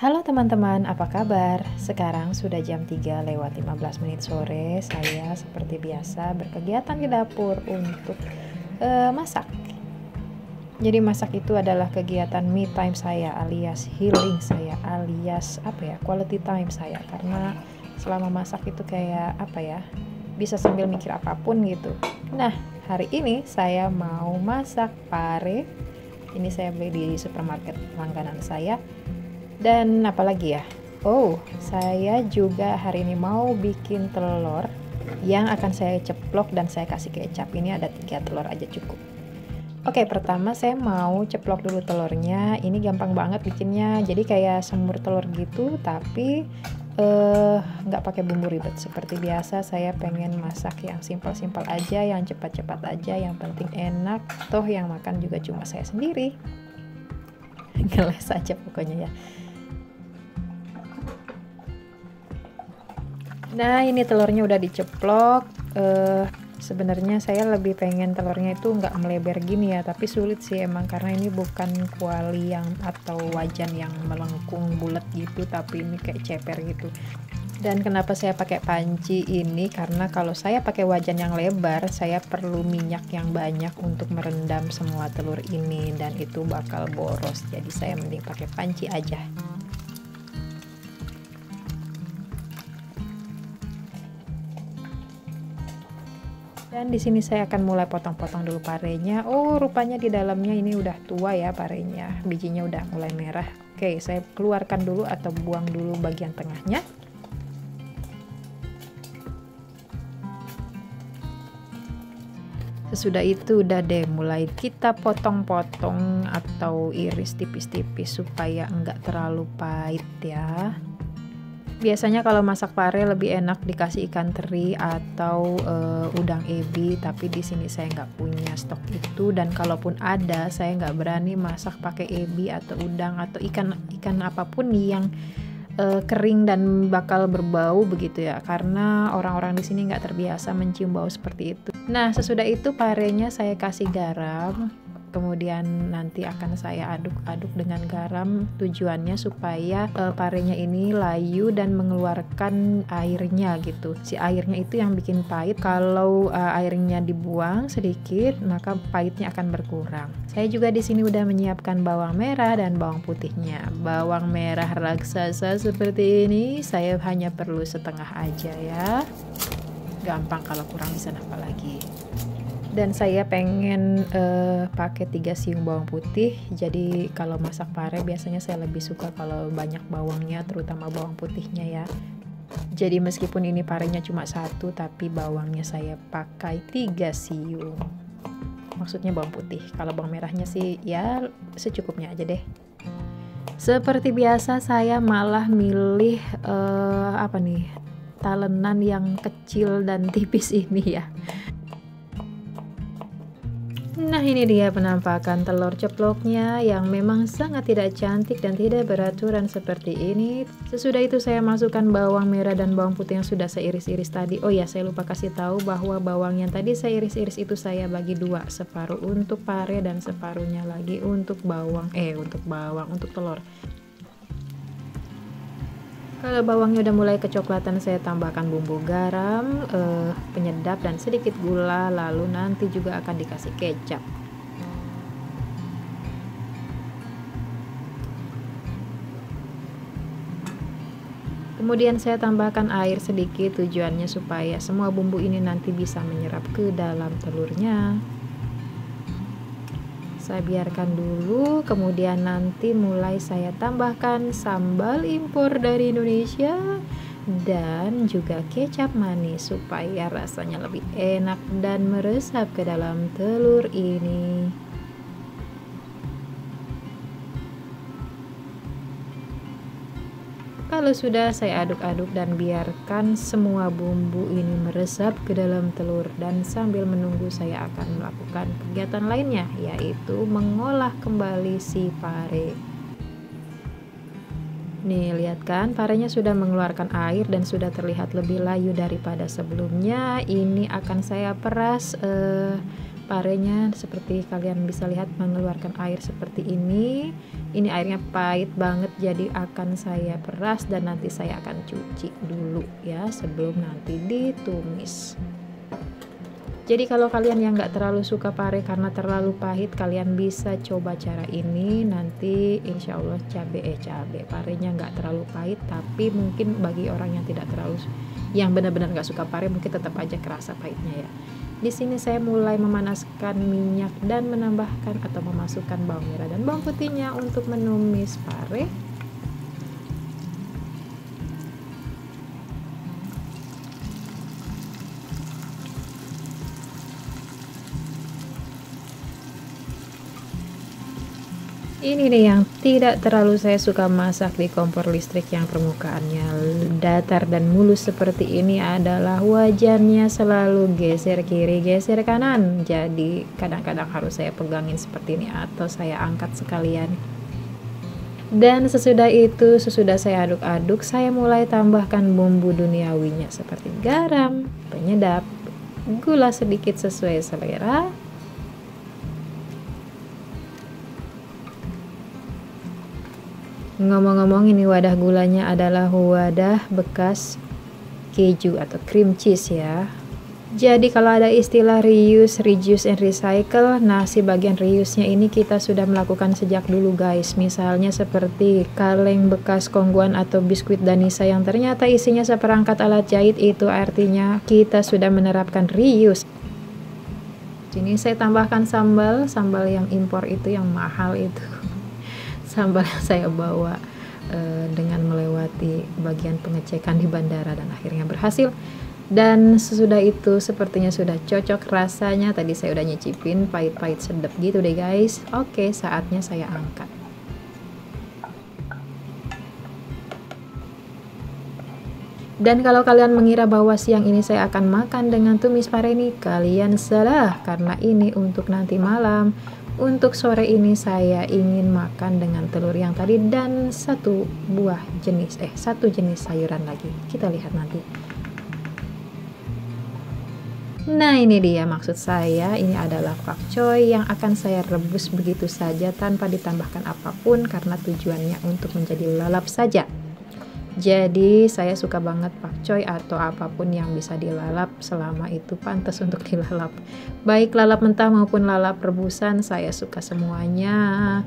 Halo teman-teman, apa kabar? Sekarang sudah jam 3 lewat 15 menit sore. Saya seperti biasa berkegiatan di dapur untuk masak. Jadi masak itu adalah kegiatan me time saya, alias healing saya, alias quality time saya. Karena selama masak itu kayak bisa sambil mikir apapun gitu. Nah, hari ini saya mau masak pare. Ini saya beli di supermarket langganan saya. Dan apalagi ya? Oh, saya juga hari ini mau bikin telur yang akan saya ceplok dan saya kasih kecap. Ini ada 3 telur aja cukup. Oke, pertama saya mau ceplok dulu telurnya. Ini gampang banget bikinnya. Jadi kayak semur telur gitu, tapi nggak pakai bumbu ribet. Seperti biasa, saya pengen masak yang simpel-simpel aja, yang cepat-cepat aja, yang penting enak. Toh yang makan juga cuma saya sendiri. Ngeles aja pokoknya ya. Nah, ini telurnya udah diceplok. Sebenarnya saya lebih pengen telurnya itu nggak melebar gini ya, tapi sulit sih emang karena ini bukan kuali yang atau wajan yang melengkung bulat gitu, tapi ini kayak ceper gitu. Dan kenapa saya pakai panci ini? Karena kalau saya pakai wajan yang lebar, saya perlu minyak yang banyak untuk merendam semua telur ini dan itu bakal boros. Jadi saya mending pakai panci aja. Dan di sini saya akan mulai potong-potong dulu parenya. Oh, rupanya di dalamnya ini udah tua ya parenya. Bijinya udah mulai merah. Oke, saya keluarkan dulu atau buang dulu bagian tengahnya. Sesudah itu udah deh mulai kita potong-potong atau iris tipis-tipis supaya enggak terlalu pahit ya. Biasanya kalau masak pare lebih enak dikasih ikan teri atau udang ebi, tapi di sini saya nggak punya stok itu, dan kalaupun ada saya nggak berani masak pakai ebi atau udang atau ikan apapun yang kering dan bakal berbau begitu ya, karena orang-orang di sini nggak terbiasa mencium bau seperti itu. Nah, sesudah itu parenya saya kasih garam. Kemudian nanti akan saya aduk-aduk dengan garam, tujuannya supaya parenya ini layu dan mengeluarkan airnya gitu. Si airnya itu yang bikin pahit. Kalau airnya dibuang sedikit, maka pahitnya akan berkurang. Saya juga di sini udah menyiapkan bawang merah dan bawang putihnya. Bawang merah raksasa seperti ini saya hanya perlu setengah aja ya. Gampang, kalau kurang bisa nambah lagi. Dan saya pengen pakai 3 siung bawang putih. Jadi kalau masak pare biasanya saya lebih suka kalau banyak bawangnya, terutama bawang putihnya ya. Jadi meskipun ini parenya cuma 1, tapi bawangnya saya pakai 3 siung. Maksudnya bawang putih. Kalau bawang merahnya sih ya secukupnya aja deh. Seperti biasa saya malah milih talenan yang kecil dan tipis ini ya. Nah, ini dia penampakan telur ceploknya yang memang sangat tidak cantik dan tidak beraturan seperti ini. Sesudah itu saya masukkan bawang merah dan bawang putih yang sudah saya iris-iris tadi. Oh ya, saya lupa kasih tahu bahwa bawang yang tadi saya iris-iris itu saya bagi 2, separuh untuk pare dan separuhnya lagi untuk untuk telur. Kalau bawangnya udah mulai kecoklatan, saya tambahkan bumbu garam, penyedap dan sedikit gula, lalu nanti juga akan dikasih kecap. Kemudian saya tambahkan air sedikit, tujuannya supaya semua bumbu ini nanti bisa menyerap ke dalam telurnya. Saya biarkan dulu, kemudian nanti mulai saya tambahkan sambal impor dari Indonesia dan juga kecap manis supaya rasanya lebih enak dan meresap ke dalam telur ini. Kalau sudah, saya aduk-aduk dan biarkan semua bumbu ini meresap ke dalam telur, dan sambil menunggu saya akan melakukan kegiatan lainnya, yaitu mengolah kembali si pare. Nih, lihat kan, parenya sudah mengeluarkan air dan sudah terlihat lebih layu daripada sebelumnya. Ini akan saya peras parenya seperti kalian bisa lihat mengeluarkan air seperti ini. Ini airnya pahit banget, jadi akan saya peras dan nanti saya akan cuci dulu ya sebelum nanti ditumis. Jadi kalau kalian yang nggak terlalu suka pare karena terlalu pahit, kalian bisa coba cara ini. Nanti insya Allah cabe parenya nggak terlalu pahit, tapi mungkin bagi orang yang tidak terlalu, yang benar-benar nggak suka pare, mungkin tetap aja kerasa pahitnya ya. Di sini saya mulai memanaskan minyak dan menambahkan atau memasukkan bawang merah dan bawang putihnya untuk menumis pare. Ini nih yang tidak terlalu saya suka masak di kompor listrik yang permukaannya datar dan mulus seperti ini adalah wajannya selalu geser kiri geser kanan. Jadi kadang-kadang harus saya pegangin seperti ini atau saya angkat sekalian. Dan sesudah itu, sesudah saya aduk-aduk, saya mulai tambahkan bumbu duniawinya seperti garam, penyedap, gula sedikit sesuai selera. Ngomong-ngomong, ini wadah gulanya adalah wadah bekas keju atau cream cheese ya. Jadi kalau ada istilah reuse, reduce, and recycle, nah si bagian reuse-nya ini kita sudah melakukan sejak dulu guys. Misalnya seperti kaleng bekas kongguan atau biskuit Danisa yang ternyata isinya seperangkat alat jahit, itu artinya kita sudah menerapkan reuse. Sini saya tambahkan sambal yang impor itu, yang mahal itu. Sambal yang saya bawa dengan melewati bagian pengecekan di bandara dan akhirnya berhasil. Dan sesudah itu sepertinya sudah cocok rasanya. Tadi saya udah nyicipin, pahit-pahit sedap gitu deh guys. Oke, saatnya saya angkat. Dan kalau kalian mengira bahwa siang ini saya akan makan dengan tumis pare ini, kalian salah, karena ini untuk nanti malam. Untuk sore ini saya ingin makan dengan telur yang tadi dan satu jenis sayuran lagi. Kita lihat nanti. Nah ini dia maksud saya, ini adalah pakcoy yang akan saya rebus begitu saja tanpa ditambahkan apapun karena tujuannya untuk menjadi lalap saja. Jadi saya suka banget pakcoy atau apapun yang bisa dilalap selama itu pantas untuk dilalap. Baik lalap mentah maupun lalap rebusan, saya suka semuanya.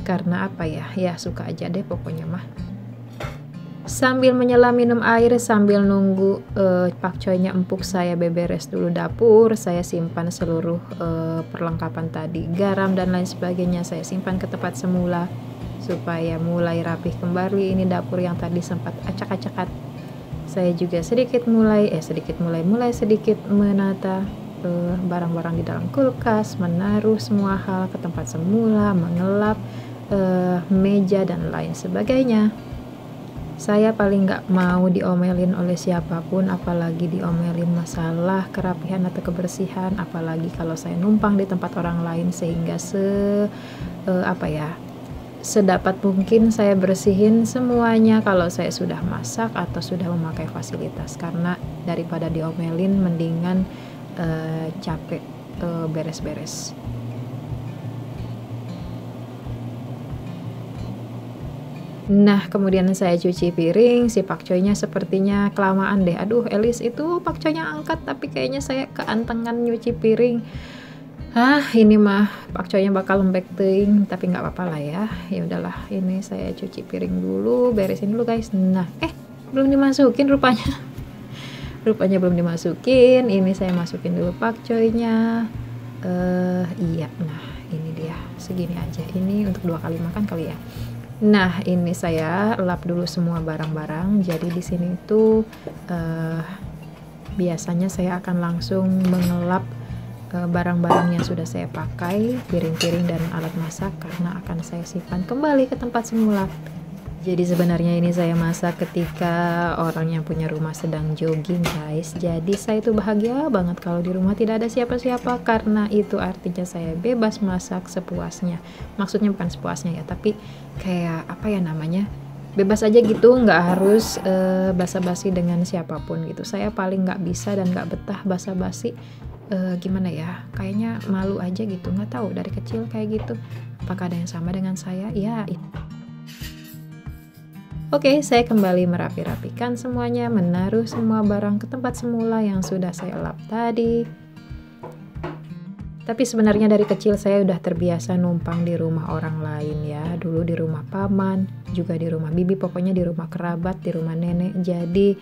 Karena apa ya? Ya suka aja deh pokoknya mah. Sambil menyelam minum air, sambil nunggu pakcoynya empuk, saya beberes dulu dapur. Saya simpan seluruh perlengkapan tadi, garam dan lain sebagainya saya simpan ke tempat semula supaya mulai rapih kembali. Ini dapur yang tadi sempat acak-acakan. Saya juga mulai sedikit menata barang-barang di dalam kulkas, menaruh semua hal ke tempat semula, mengelap meja dan lain sebagainya. Saya paling nggak mau diomelin oleh siapapun, apalagi diomelin masalah kerapihan atau kebersihan, apalagi kalau saya numpang di tempat orang lain, sehingga sedapat mungkin saya bersihin semuanya kalau saya sudah masak atau sudah memakai fasilitas, karena daripada diomelin mendingan capek beres-beres. Nah kemudian saya cuci piring. Si pakcoynya sepertinya kelamaan deh. Aduh Elis, itu pakcoynya angkat tapi kayaknya saya keantengan nyuci piring. Ini mah pakcoynya bakal lembek teuing, tapi nggak apa-apa lah ya. Ya udahlah, ini saya cuci piring dulu, beresin dulu guys. Nah, belum dimasukin rupanya. Rupanya belum dimasukin. Ini saya masukin dulu pakcoynya. Iya, nah ini dia segini aja. Ini untuk 2 kali makan kali ya. Nah, ini saya lap dulu semua barang-barang. Jadi di sini tuh biasanya saya akan langsung mengelap barang-barang yang sudah saya pakai, piring-piring dan alat masak, karena akan saya simpan kembali ke tempat semula. Jadi sebenarnya ini saya masak ketika orang yang punya rumah sedang jogging guys. Jadi saya itu bahagia banget kalau di rumah tidak ada siapa-siapa, karena itu artinya saya bebas masak sepuasnya. Maksudnya bukan sepuasnya ya, tapi kayak apa ya namanya, bebas aja gitu, nggak harus basa-basi dengan siapapun gitu. Saya paling nggak bisa dan nggak betah basa-basi gimana ya, kayaknya malu aja gitu, nggak tahu dari kecil kayak gitu. Apakah ada yang sama dengan saya? Ya, oke, saya kembali merapi-rapikan semuanya, menaruh semua barang ke tempat semula yang sudah saya lap tadi. Tapi sebenarnya dari kecil saya udah terbiasa numpang di rumah orang lain ya. Dulu di rumah paman, juga di rumah bibi, pokoknya di rumah kerabat, di rumah nenek. Jadi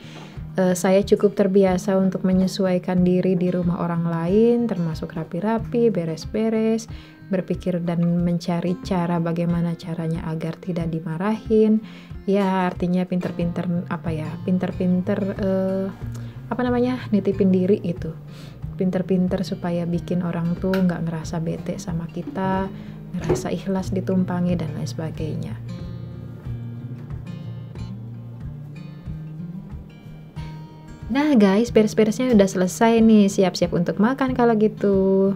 saya cukup terbiasa untuk menyesuaikan diri di rumah orang lain, termasuk rapi-rapi, beres-beres, berpikir dan mencari cara bagaimana caranya agar tidak dimarahin. Ya, artinya pinter-pinter nitipin diri itu. Pinter-pinter supaya bikin orang tuh nggak ngerasa bete sama kita, ngerasa ikhlas ditumpangi dan lain sebagainya. Nah guys, beres-beresnya udah selesai nih, siap-siap untuk makan kalau gitu.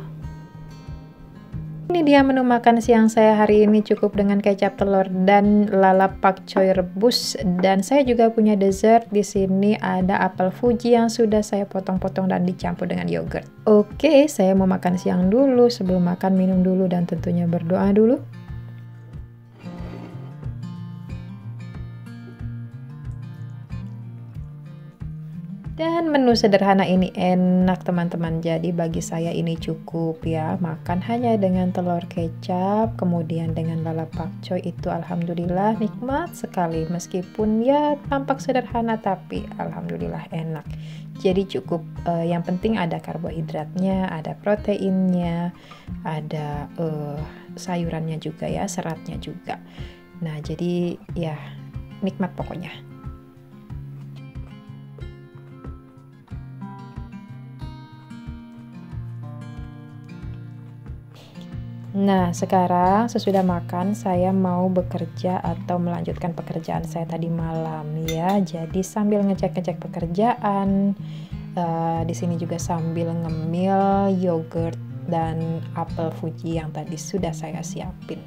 Ini dia menu makan siang saya hari ini, cukup dengan kecap telur dan lalap pakcoy rebus, dan saya juga punya dessert. Di sini ada apel Fuji yang sudah saya potong-potong dan dicampur dengan yogurt. Oke, saya mau makan siang dulu. Sebelum makan minum dulu dan tentunya berdoa dulu. Dan menu sederhana ini enak teman-teman, jadi bagi saya ini cukup ya, makan hanya dengan telur kecap, kemudian dengan lalap pakcoy itu alhamdulillah nikmat sekali, meskipun ya tampak sederhana tapi alhamdulillah enak. Jadi cukup, yang penting ada karbohidratnya, ada proteinnya, ada sayurannya juga ya, seratnya juga. Nah jadi ya nikmat pokoknya. Nah, sekarang sesudah makan saya mau bekerja atau melanjutkan pekerjaan saya tadi malam ya. Jadi sambil ngecek-ngecek pekerjaan, di sini juga sambil ngemil yogurt dan apel Fuji yang tadi sudah saya siapin.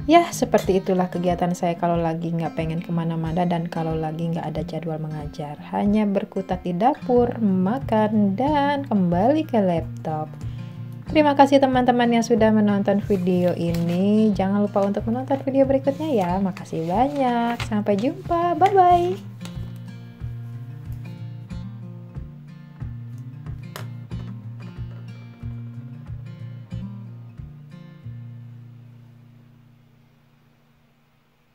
Ya, seperti itulah kegiatan saya kalau lagi nggak pengen kemana-mana dan kalau lagi nggak ada jadwal mengajar. Hanya berkutat di dapur, makan, dan kembali ke laptop. Terima kasih teman-teman yang sudah menonton video ini. Jangan lupa untuk menonton video berikutnya ya. Makasih banyak. Sampai jumpa. Bye-bye.